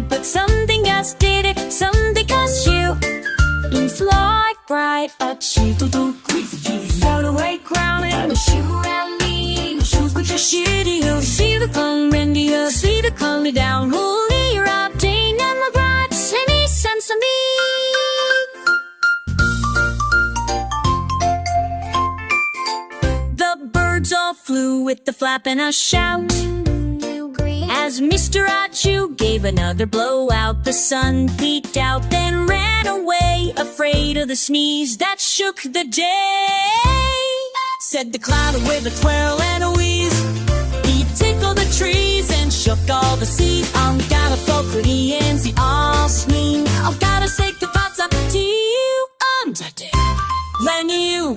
right, but something else did it. Something else you fly right at you. Float away, crowning. No shoe around me. No shoes but your shitty. You see the come, Randy. You see the come me down. Holy, you're out, Dane, and my bride. Send me, send some me. The birds all flew with the flap and a shout. As Mr. ACHOO gave another blowout, the sun peeked out, then ran away, afraid of the sneeze that shook the day. Said the cloud with a twirl and a wheeze. He tickled the trees and shook all the seeds. I'm gonna folk pretty and see all smeen. I've gotta say the thoughts up to you. I'm dead. When you